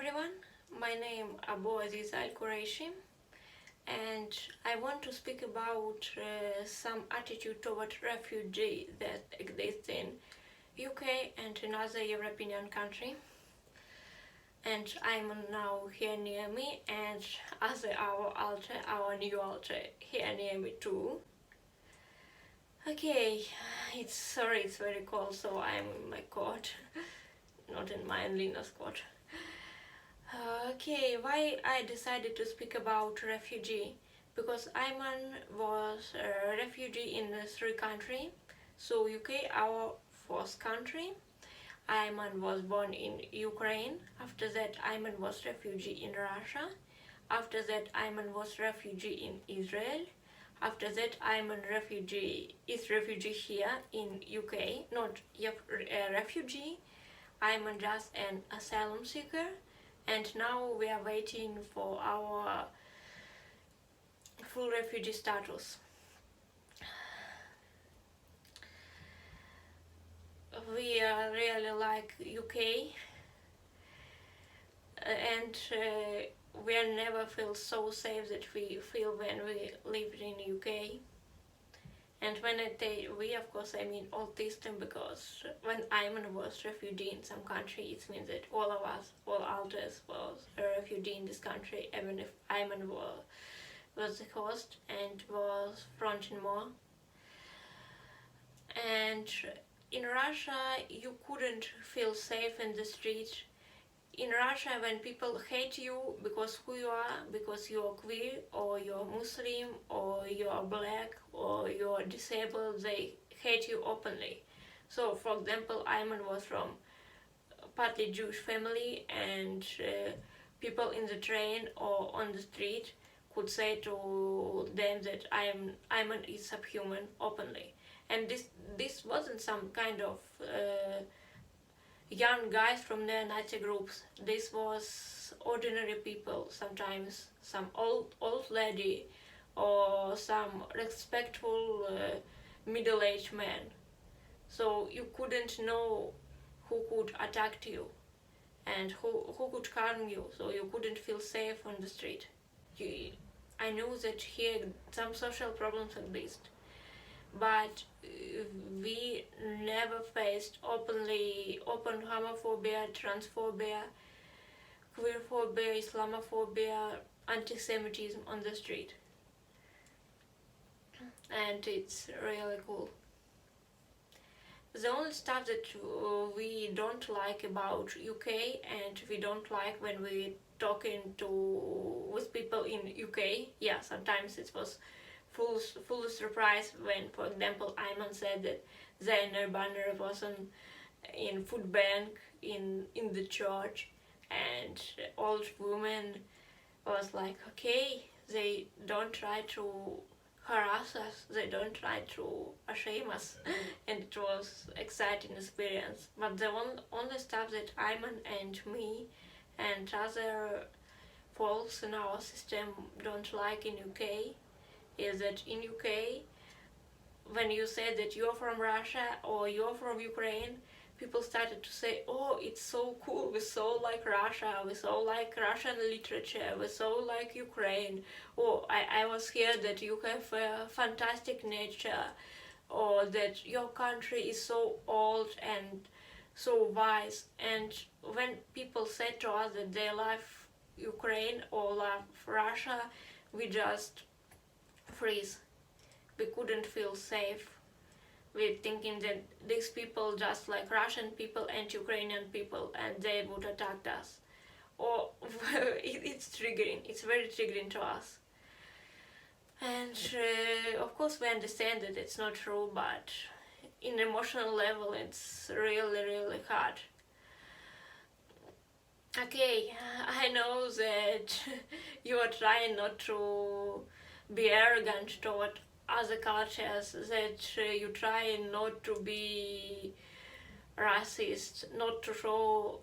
everyone, my name is Aziza and I want to speak about some attitude toward refugee that exists in UK and another European country. And I'm now here near me, and as our new altar here near me too. Okay, it's very cold, so I'm in my coat, not in my Lina's coat. Okay, why I decided to speak about refugee? Because Ayman was a refugee in three countries. So UK, our fourth country. Ayman was born in Ukraine. After that, Ayman was refugee in Russia. After that, Ayman was refugee in Israel. After that, Ayman is refugee here in UK. Not a refugee. Ayman just an asylum seeker. And now we are waiting for our full refugee status. We really like UK, and we never feel so safe that we feel when we lived in UK. And when I say we, of course, I mean Autistic, because when Ayman was refugee in some country, it means that all of us, all others, was a refugee in this country, even if Ayman was the host and was fronting more. And in Russia, you couldn't feel safe in the street. In Russia, when people hate you because who you are, because you're queer or you're Muslim or you're black or you're disabled, they hate you openly. So, for example, Ayman was from a partly Jewish family, and people in the train or on the street could say to them that Ayman is subhuman openly. And this wasn't some kind of young guys from the Nazi groups. This was ordinary people, sometimes some old lady or some respectful middle-aged man. So you couldn't know who could attack you and who could harm you, so you couldn't feel safe on the street. I know that here some social problems exist, but we never faced open homophobia, transphobia, queerphobia, Islamophobia, anti-Semitism on the street. And it's really cool. The only stuff that we don't like about UK, and we don't like when we talking with people in UK, yeah, sometimes it was full surprise when, for example, Ayman said that their banner wasn't in food bank in the church, and old woman was like, okay, they don't try to harass us, they don't try to shame us, and it was exciting experience. But the only stuff that Ayman and me and other folks in our system don't like in UK is that in UK, when you said that you're from Russia or you're from Ukraine, people started to say, oh, it's so cool, we so like Russia, we so like Russian literature, we so like Ukraine, oh, I was here that you have a fantastic nature, or that your country is so old and so wise. And when people said to us that they love Ukraine or love Russia, we just freeze. We couldn't feel safe. We're thinking that these people just like Russian people and Ukrainian people, and they would attack us. Or it's triggering. It's very triggering to us. And of course we understand that it's not true, but in emotional level it's really hard. Okay, I know that you are trying not to be arrogant toward other cultures, that you try not to be racist, not to show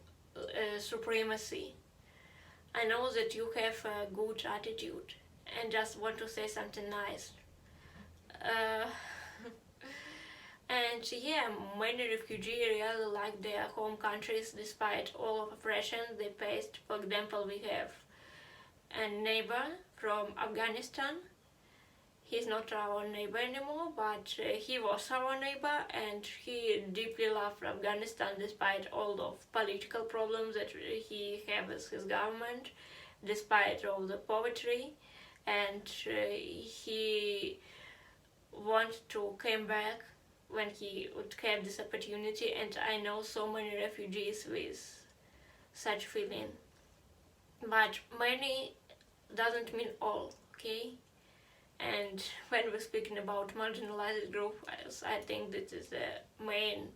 supremacy. I know that you have a good attitude and just want to say something nice. And yeah, many refugees really like their home countries despite all of oppression they faced. For example, we have a neighbor from Afghanistan. He's not our neighbor anymore, but he was our neighbor, and he deeply loved Afghanistan despite all of political problems that he had with his government, despite all the poverty, and he wanted to come back when he would have this opportunity. And I know so many refugees with such feeling, but many doesn't mean all, okay? And when we're speaking about marginalized groups, I think this is the main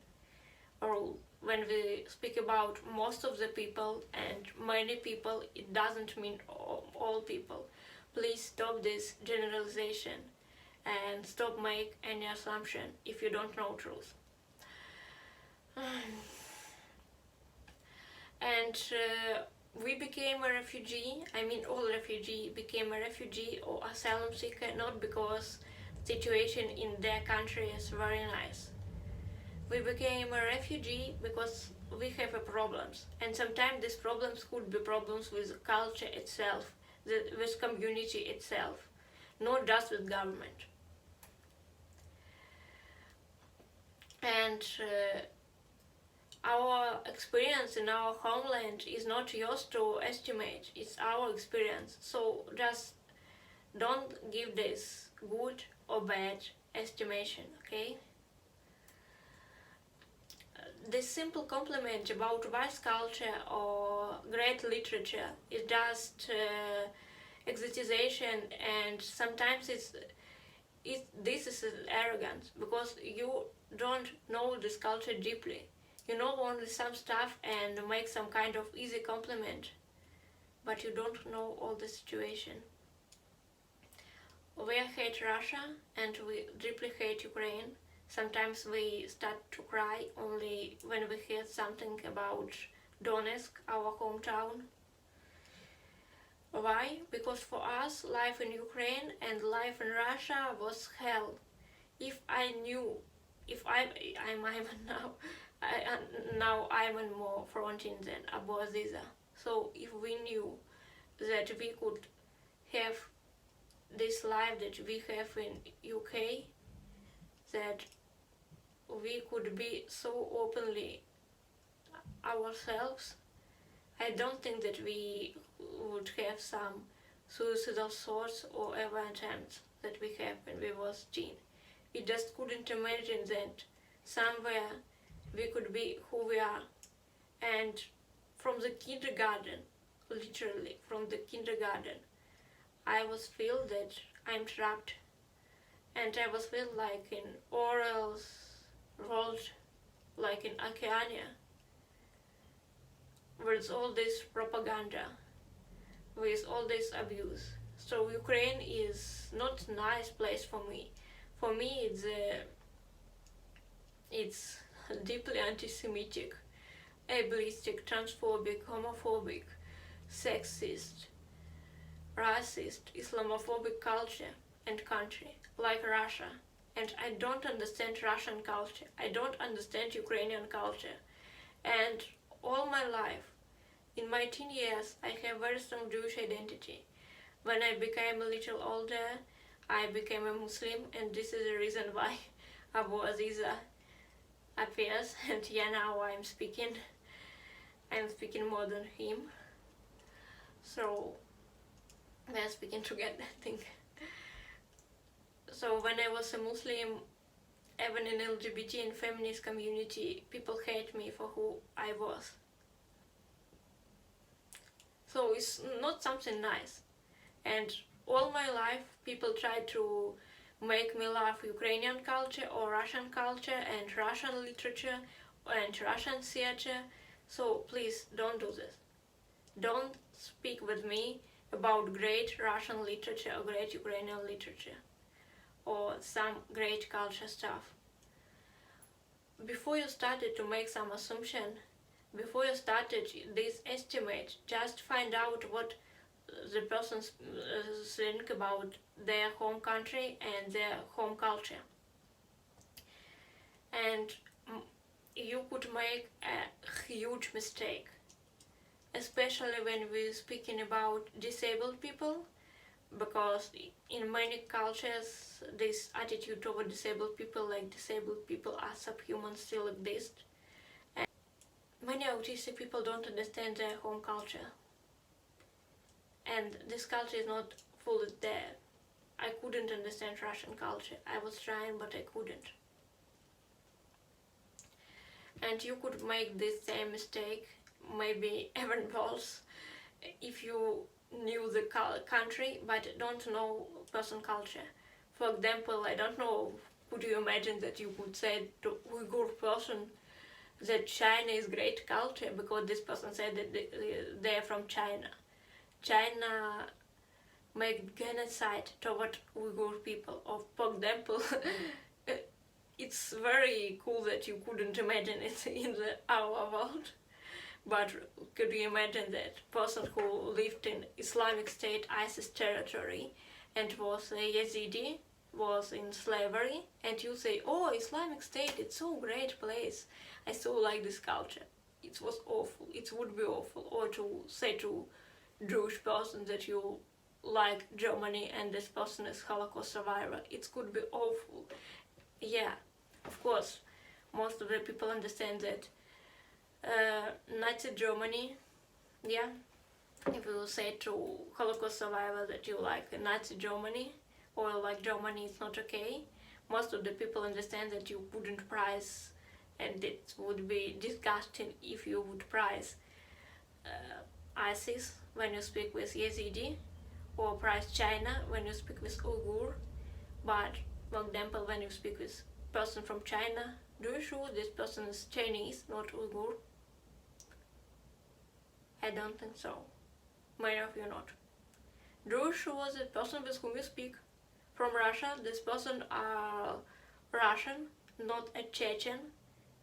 rule. When we speak about most of the people and many people, it doesn't mean all people. Please stop this generalization and stop make any assumption if you don't know truth. And we became a refugee. I mean, all refugee became a refugee or asylum seeker not because situation in their country is very nice. We became a refugee because we have problems, and sometimes these problems could be problems with culture itself, with community itself, not just with government. And our experience in our homeland is not yours to estimate, it's our experience. So just don't give this good or bad estimation, okay? This simple compliment about vast culture or great literature is just exoticization, and sometimes this is arrogance because you don't know this culture deeply. You know only some stuff and make some kind of easy compliment, but you don't know all the situation. We hate Russia and we deeply hate Ukraine. Sometimes we start to cry only when we hear something about Donetsk, our hometown. Why? Because for us, life in Ukraine and life in Russia was hell. If I'm Ayman now, now Ayman more fronting than Aziza. So if we knew that we could have this life that we have in UK, that we could be so openly ourselves, I don't think that we would have some suicidal thoughts or ever attempts that we have when we was teen. We just couldn't imagine that somewhere we could be who we are. And from the kindergarten, literally from the kindergarten, I was feel that I'm trapped, and I was feel like in Orwell's world, like in Oceania, with all this propaganda, with all this abuse. So Ukraine is not a nice place for me. For me, it's deeply anti-Semitic, ableistic, transphobic, homophobic, sexist, racist, Islamophobic culture and country, like Russia. And I don't understand Russian culture. I don't understand Ukrainian culture. And all my life, in my teen years, I have very strong Jewish identity. When I became a little older, I became a Muslim, and this is the reason why Aziza appears. And yeah, now I'm speaking more than him. So we're speaking together, I think. So when I was a Muslim, even in LGBT and feminist community, people hate me for who I was. So it's not something nice. And all my life, people try to make me love Ukrainian culture or Russian culture and Russian literature and Russian theater. So please don't do this. Don't speak with me about great Russian literature or great Ukrainian literature or some great culture stuff. Before you started to make some assumption, before you started this estimate, just find out what the persons think about their home country and their home culture. and you could make a huge mistake, especially when we're speaking about disabled people, because in many cultures this attitude toward disabled people, like disabled people are subhuman, still exists. And many autistic people don't understand their home culture, and this culture is not fully there. I couldn't understand Russian culture. I was trying, but I couldn't. And you could make this same mistake, maybe even worse, if you knew the country but don't know person culture. For example, I don't know, could you imagine that you could say to Uyghur person that China is great culture because this person said that they're from China. China make genocide toward Uyghur people. Or for example, it's very cool that you couldn't imagine it in our world. But could you imagine that person who lived in Islamic State ISIS territory and was a Yazidi, was in slavery, and you say, oh, Islamic State, it's so great place, I so like this culture. It was awful, it would be awful. Or to say to Jewish person that you like Germany and this person is Holocaust survivor, it could be awful. Yeah, of course, most of the people understand that Nazi Germany, yeah, if you say to Holocaust survivor that you like Nazi Germany or like Germany is not okay, most of the people understand that you wouldn't prize, and it would be disgusting if you would prize ISIS when you speak with Yazidi, or prize China when you speak with Uyghur. But for example, when you speak with person from China, do you sure this person is Chinese, not Uyghur? I don't think so. Many of you not. Do you sure the person with whom you speak from Russia, this person are Russian, not a Chechen?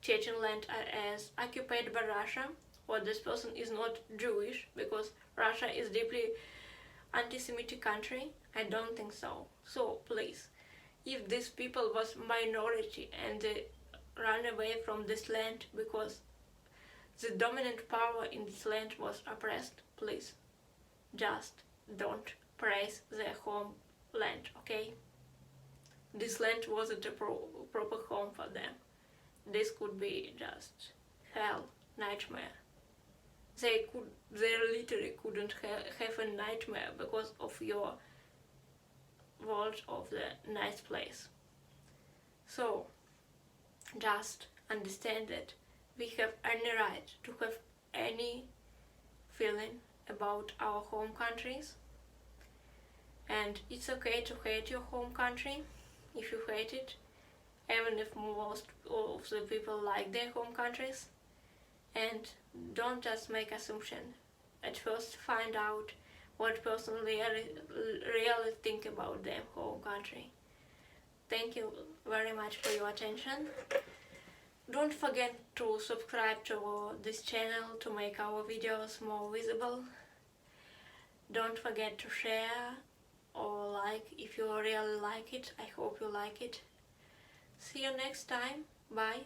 Chechen land is occupied by Russia, or this person is not Jewish because Russia is deeply anti-Semitic country? I don't think so. So please, if these people was minority and they ran away from this land because the dominant power in this land was oppressed, please, just don't praise their homeland, okay? This land wasn't a proper home for them. This could be just hell, nightmare. They literally couldn't have a nightmare because of your world of the nice place. So, just understand that we have any right to have any feeling about our home countries, and it's okay to hate your home country if you hate it, even if most of the people like their home countries. And don't just make assumption. At first find out what person really think about their home country. Thank you very much for your attention. Don't forget to subscribe to this channel to make our videos more visible. Don't forget to share or like if you really like it. I hope you like it. See you next time. Bye.